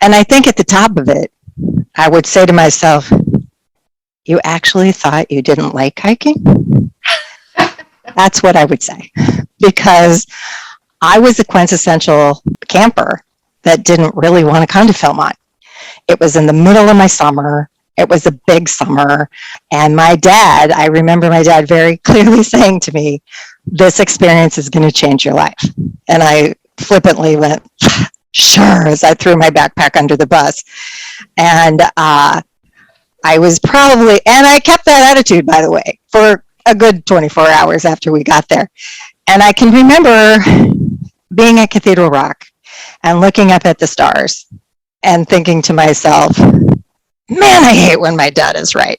And I think at the top of it, I would say to myself, you actually thought you didn't like hiking? That's what I would say, because I was a quintessential camper that didn't really want to come to Philmont. It was in the middle of my summer. It was a big summer. And my dad, I remember my dad very clearly saying to me, this experience is going to change your life. And I flippantly went, sure, as I threw my backpack under the bus. And I was probably, and I kept that attitude, by the way, for a good 24 hours after we got there. And I can remember being at Cathedral Rock and looking up at the stars and thinking to myself, man, I hate when my dad is right.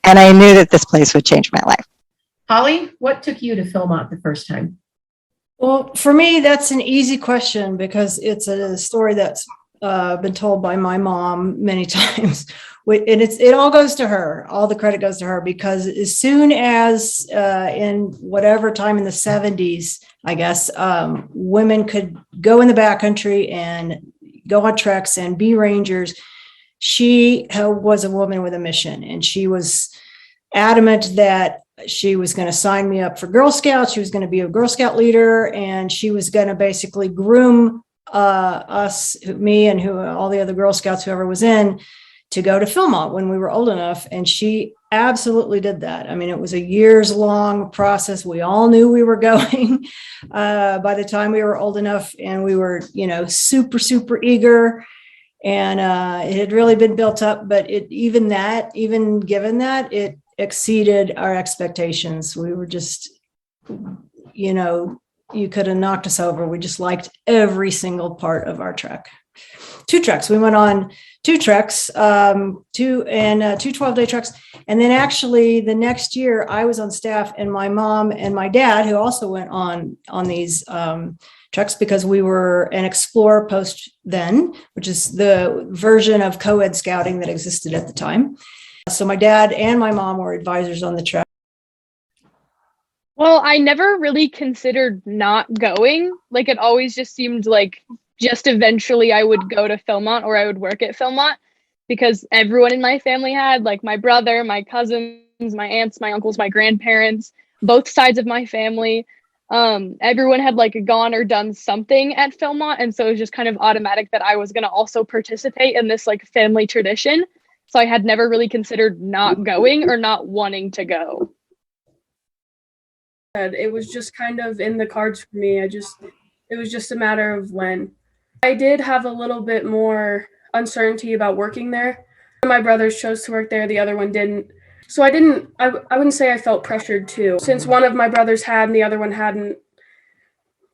And I knew that this place would change my life. Holly, what took you to Philmont the first time? Well, for me, that's an easy question because it's a story that's been told by my mom many times. And it all goes to her. All the credit goes to her, because as soon as in whatever time in the 70s, I guess, women could go in the backcountry and go on treks and be rangers, she was a woman with a mission. And she was adamant that she was going to sign me up for Girl Scouts. She was going to be a Girl Scout leader, and she was going to basically groom us, me and all the other Girl Scouts, whoever was in, to go to Philmont when we were old enough. And she absolutely did that. I mean, it was a years-long process. We all knew we were going by the time we were old enough, and we were, super, super eager. And it had really been built up, but even given that, it exceeded our expectations. We were just, you could have knocked us over. We just liked every single part of our trek. 2 treks. We went on 2 treks, 2 12-day treks. And then actually the next year I was on staff, and my mom and my dad, who also went on these treks, because we were an Explorer post then, which is the version of co-ed scouting that existed at the time. So my dad and my mom were advisors on the trek. Well, I never really considered not going. Like, it always just seemed like just eventually I would go to Philmont, or I would work at Philmont, because everyone in my family had, like, my brother, my cousins, my aunts, my uncles, my grandparents, both sides of my family. Everyone had like gone or done something at Philmont. And so it was just kind of automatic that I was going to also participate in this like family tradition. So I had never really considered not going or not wanting to go. It was just kind of in the cards for me. It was just a matter of when. I did have a little bit more uncertainty about working there. My brothers chose to work there, the other one didn't. So I wouldn't say I felt pressured to. Since one of my brothers had and the other one hadn't,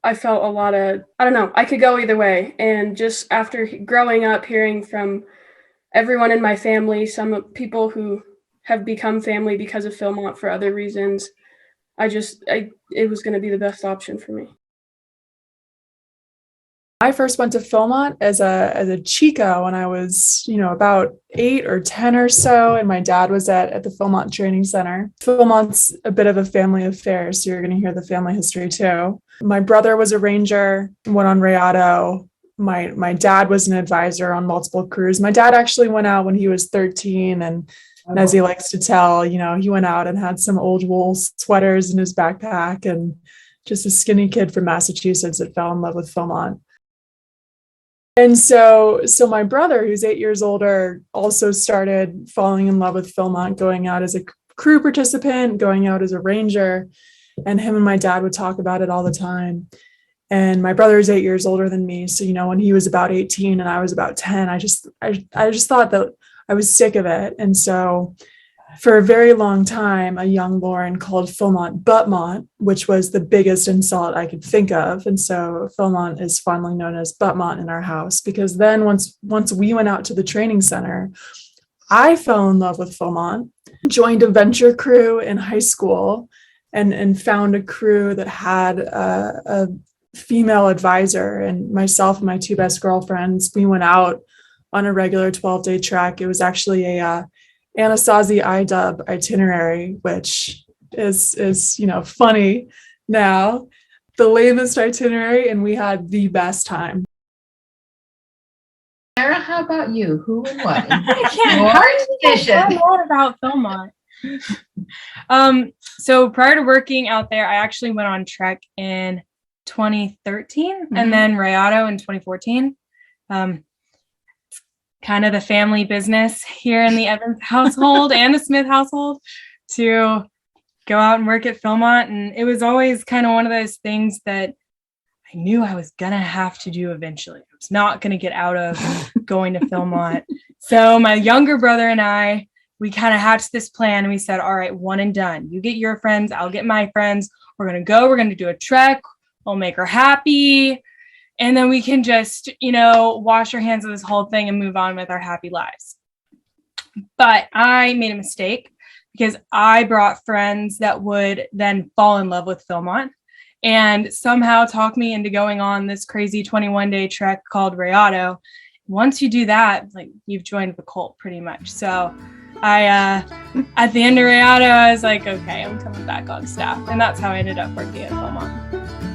I felt a lot of, I don't know, I could go either way. And just after growing up, hearing from everyone in my family, some people who have become family because of Philmont for other reasons, it was going to be the best option for me. I first went to Philmont as a Chico when I was, about 8 or 10 or so, and my dad was at the Philmont Training Center. Philmont's a bit of a family affair, so you're going to hear the family history too. My brother was a ranger, went on Rayado. My dad was an advisor on multiple crews. My dad actually went out when he was 13, and as he likes to tell, he went out and had some old wool sweaters in his backpack, and just a skinny kid from Massachusetts that fell in love with Philmont. And so my brother, who's 8 years older, also started falling in love with Philmont, going out as a crew participant, going out as a ranger, and him and my dad would talk about it all the time. And my brother is 8 years older than me. So, when he was about 18 and I was about 10, I just thought that I was sick of it. And so for a very long time, a young Lauren called Philmont Buttmont, which was the biggest insult I could think of. And so Philmont is fondly known as Buttmont in our house, because then once we went out to the training center, I fell in love with Philmont, joined a venture crew in high school, and found a crew that had a female advisor, and myself and my 2 best girlfriends, we went out on a regular 12-day trek. It was actually a Anasazi IDub itinerary, which is funny now, the lamest itinerary, and we had the best time. how about you? Who and what? I can't. Your How do you guys decision. know all about Philmont? So prior to working out there, I actually went on Trek in 2013 and then Rayado in 2014. Kind of the family business here in the Evans household and the Smith household to go out and work at Philmont. And it was always kind of one of those things that I knew I was going to have to do eventually. I was not going to get out of going to Philmont. So my younger brother and I, we kind of hatched this plan and we said, all right, one and done. You get your friends, I'll get my friends. We're going to go, we're going to do a trek. We'll make her happy. And then we can just, wash our hands of this whole thing and move on with our happy lives. But I made a mistake because I brought friends that would then fall in love with Philmont and somehow talk me into going on this crazy 21-day trek called Rayado. Once you do that, like you've joined the cult pretty much. So I, at the end of Rayado, I was like, okay, I'm coming back on staff. And that's how I ended up working at Philmont.